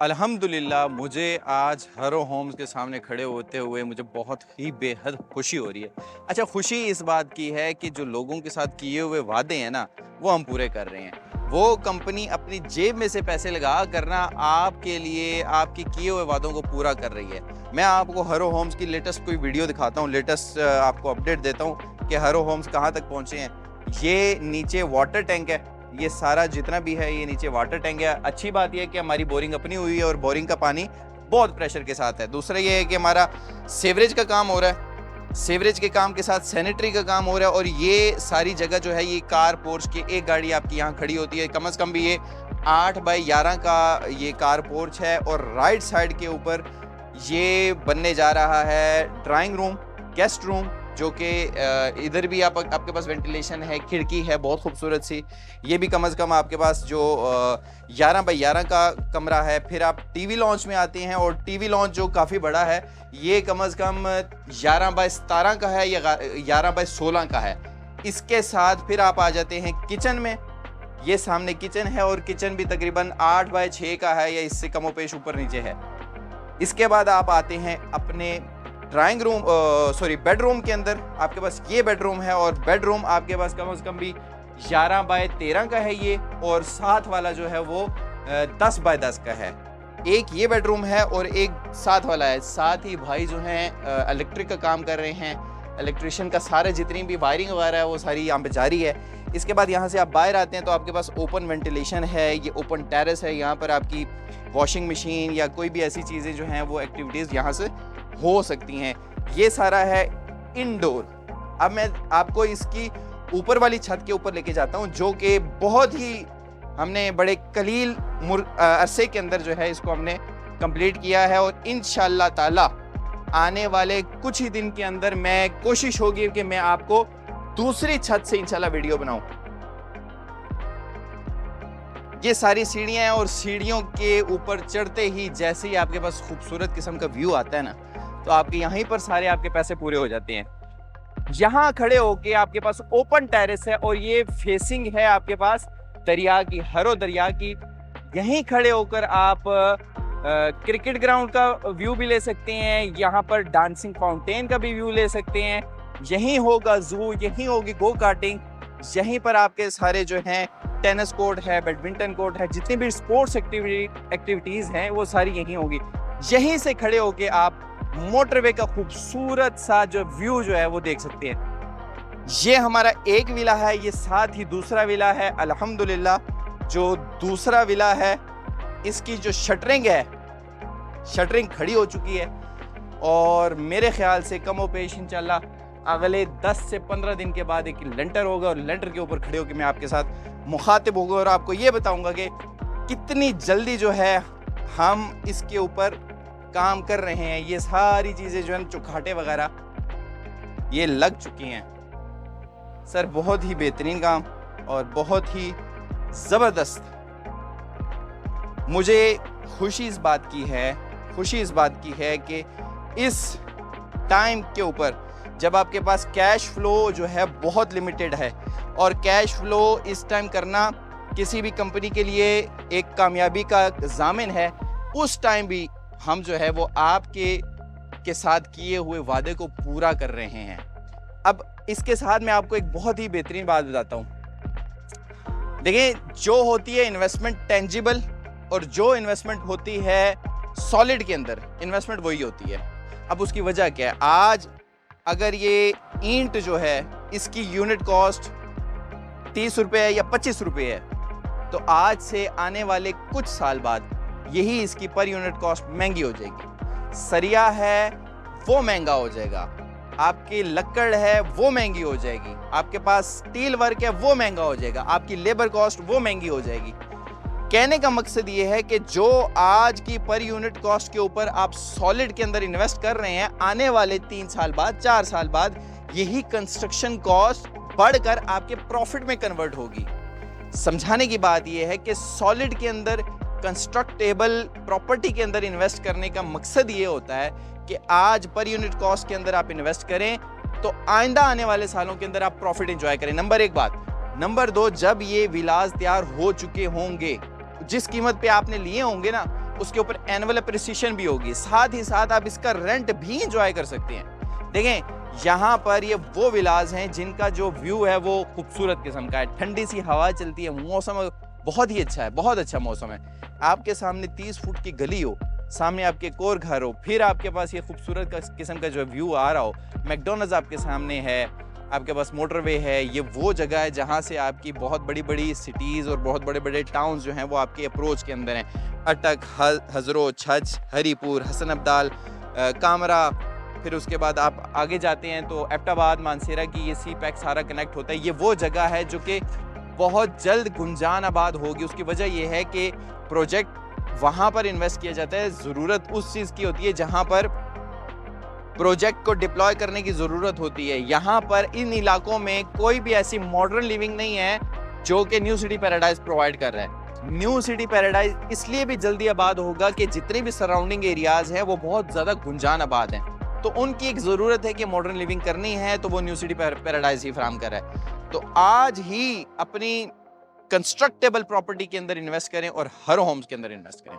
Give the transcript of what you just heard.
अल्हम्दुलिल्लाह मुझे आज हरो होम्स के सामने खड़े होते हुए मुझे बहुत ही बेहद खुशी हो रही है। अच्छा, खुशी इस बात की है कि जो लोगों के साथ किए हुए वादे हैं ना, वो हम पूरे कर रहे हैं। वो कंपनी अपनी जेब में से पैसे लगा कर ना आपके लिए आपके किए हुए वादों को पूरा कर रही है। मैं आपको हरो होम्स की लेटेस्ट कोई वीडियो दिखाता हूँ, लेटेस्ट आपको अपडेट देता हूँ कि हरो होम्स कहाँ तक पहुँचे हैं। ये नीचे वाटर टैंक है, ये सारा जितना भी है ये नीचे वाटर टैंक है। अच्छी बात ये है कि हमारी बोरिंग अपनी हुई है और बोरिंग का पानी बहुत प्रेशर के साथ है। दूसरा ये है कि हमारा सीवरेज का काम हो रहा है, सीवरेज के काम के साथ सैनिटरी का काम हो रहा है। और ये सारी जगह जो है ये कार पोर्च की एक गाड़ी आपकी यहाँ खड़ी होती है। कम से कम भी ये 8 बाई 11 का ये कार पोर्च है। और राइट साइड के ऊपर ये बनने जा रहा है ड्राइंग रूम, गेस्ट रूम, जो कि इधर भी आपके पास वेंटिलेशन है, खिड़की है बहुत खूबसूरत सी। ये भी कम से कम आपके पास जो 11 बाई 11 का कमरा है। फिर आप टीवी लॉन्च में आते हैं और टीवी लॉन्च जो काफ़ी बड़ा है, ये कम से कम 11 बाई 17 का है या 11 बाई 16 का है। इसके साथ फिर आप आ जाते हैं किचन में। ये सामने किचन है और किचन भी तकरीबन 8 बाई 6 का है या इससे कमोपेश ऊपर नीचे है। इसके बाद आप आते हैं अपने ड्राइंग रूम बेडरूम के अंदर। आपके पास ये बेडरूम है और बेडरूम आपके पास कम से कम भी 11 बाय 13 का है ये, और साथ वाला जो है वो 10 बाय 10 का है। एक ये बेडरूम है और एक साथ वाला है। साथ ही भाई जो हैं इलेक्ट्रिक का काम कर रहे हैं, इलेक्ट्रिशियन का सारे जितनी भी वायरिंग वगैरह है वो सारी यहाँ पे जारी है। इसके बाद यहाँ से आप बाहर आते हैं तो आपके पास ओपन वेंटिलेशन है, ये ओपन टेरेस है। यहाँ पर आपकी वॉशिंग मशीन या कोई भी ऐसी चीज़ें जो हैं वो एक्टिविटीज़ यहाँ से हो सकती हैं। ये सारा है इंडोर। अब मैं आपको इसकी ऊपर वाली छत के ऊपर लेके जाता हूँ, जो कि बहुत ही हमने बड़े कलील अरसे के अंदर जो है इसको हमने कंप्लीट किया है। और इंशाअल्लाह ताला आने वाले कुछ ही दिन के अंदर मैं कोशिश होगी कि मैं आपको दूसरी छत से इंशाल्लाह वीडियो बनाऊं। ये सारी सीढ़ियां हैं और सीढ़ियों के ऊपर चढ़ते ही जैसे ही आपके पास खूबसूरत किस्म का व्यू आता है ना, तो आपके यहीं पर सारे आपके पैसे पूरे हो जाते हैं। यहाँ खड़े होके आपके पास ओपन टेरेस है और ये फेसिंग है आपके पास दरिया की, हरो दरिया की। यहीं खड़े होकर आप क्रिकेट ग्राउंड का व्यू भी ले सकते हैं, यहाँ पर डांसिंग फाउंटेन का भी व्यू ले सकते हैं। यहीं होगा जू, यहीं होगी गो कार्टिंग, यहीं पर आपके सारे जो हैं टेनिस कोर्ट है, बैडमिंटन कोर्ट है, जितनी भी स्पोर्ट्स एक्टिविटीज़ हैं वो सारी यहीं होगी। यहीं से खड़े होके आप मोटरवे का खूबसूरत सा जो व्यू जो है वो देख सकते हैं। ये हमारा एक विला है, ये साथ ही दूसरा विला है। अल्हम्दुलिल्लाह जो दूसरा विला है इसकी जो शटरिंग है, शटरिंग खड़ी हो चुकी है और मेरे ख्याल से कमोपेश इंशाल्लाह अगले 10 से 15 दिन के बाद एक लेंटर होगा और लेंटर के ऊपर खड़े होकर मैं आपके साथ मुखातिब होगा और आपको ये बताऊंगा कि कितनी जल्दी जो है हम इसके ऊपर काम कर रहे हैं। ये सारी चीज़ें जो है चौखाटे वगैरह ये लग चुकी हैं। सर बहुत ही बेहतरीन काम और बहुत ही ज़बरदस्त। मुझे खुशी इस बात की है कि इस टाइम के ऊपर जब आपके पास कैश फ्लो जो है बहुत लिमिटेड है और कैश फ्लो इस टाइम करना किसी भी कंपनी के लिए एक कामयाबी का ज़ामिन है, उस टाइम भी हम जो है वो आपके साथ किए हुए वादे को पूरा कर रहे हैं। अब इसके साथ मैं आपको एक बहुत ही बेहतरीन बात बताता हूँ। देखिए, जो होती है इन्वेस्टमेंट टेंजिबल और जो इन्वेस्टमेंट होती है सॉलिड के अंदर, इन्वेस्टमेंट वही होती है। अब उसकी वजह क्या है? आज अगर ये ईंट जो है इसकी यूनिट कॉस्ट 30 रुपये या 25 रुपये है, तो आज से आने वाले कुछ साल बाद यही इसकी पर यूनिट कॉस्ट महंगी हो जाएगी। सरिया है वो महंगा हो जाएगा, आपकी लकड़ है वो महंगी हो जाएगी, आपके पास स्टील वर्क है वो महंगा हो जाएगा, आपकी लेबर कॉस्ट वो महंगी हो जाएगी। कहने का मकसद ये है कि जो आज की पर यूनिट कॉस्ट के ऊपर आप सॉलिड के अंदर इन्वेस्ट कर रहे हैं, आने वाले 3 साल बाद 4 साल बाद यही कंस्ट्रक्शन कॉस्ट बढ़कर आपके प्रॉफिट में कन्वर्ट होगी। समझाने की बात यह है कि सॉलिड के अंदर, कंस्ट्रक्टेबल प्रॉपर्टी के अंदर इन्वेस्ट करने का मकसद ये होता है कि आज पर यूनिट कॉस्ट के अंदर आप इन्वेस्ट करें तो आइंदा आने वाले सालों के अंदर आप प्रॉफिट एंजॉय करें। नंबर 1 बात। नंबर 2, जब ये विलास तैयार हो चुके होंगे, जिस कीमत पे आपने लिए होंगे ना, उसके ऊपर एनुअल अप्रिसिएशन भी होगी, साथ ही साथ आप इसका रेंट भी इंजॉय कर सकते हैं। देखें यहाँ पर ये वो विलाज हैं जिनका जो व्यू है वो खूबसूरत किस्म का है, ठंडी सी हवा चलती है, मौसम बहुत ही अच्छा है, बहुत अच्छा मौसम है। आपके सामने 30 फुट की गली हो, सामने आपके एक और घर हो, फिर आपके पास ये खूबसूरत किस्म का जो व्यू आ रहा हो, मैकडॉनल्ड्स आपके सामने है, आपके पास मोटरवे है। ये वो जगह है जहाँ से आपकी बहुत बड़ी बड़ी सिटीज़ और बहुत बड़े बड़े टाउन्स जो हैं वो आपके अप्रोच के अंदर हैं। अटक, हज़रो, छछ, हरीपुर, हसन अब्दाल, कामरा, फिर उसके बाद आप आगे जाते हैं तो एबटाबाद, मानसेरा की ये सी पैक सारा कनेक्ट होता है। ये वो जगह है जो कि बहुत जल्द गुंजान आबाद होगी। उसकी वजह यह है कि प्रोजेक्ट वहाँ पर इन्वेस्ट किया जाता है, ज़रूरत उस चीज़ की होती है जहाँ पर प्रोजेक्ट को डिप्लॉय करने की ज़रूरत होती है। यहाँ पर इन इलाकों में कोई भी ऐसी मॉडर्न लिविंग नहीं है जो कि न्यू सिटी पैराडाइज प्रोवाइड कर रहा है। न्यू सिटी पैराडाइज इसलिए भी जल्दी आबाद होगा कि जितने भी सराउंडिंग एरियाज हैं वो बहुत ज़्यादा गुंजान आबाद हैं, तो उनकी एक ज़रूरत है कि मॉडर्न लिविंग करनी है तो वो न्यू सिटी पैराडाइज ही फराहम कर रहा है। तो आज ही अपनी कंस्ट्रक्टेबल प्रॉपर्टी के अंदर इन्वेस्ट करें और हर होम्स के अंदर इन्वेस्ट करें।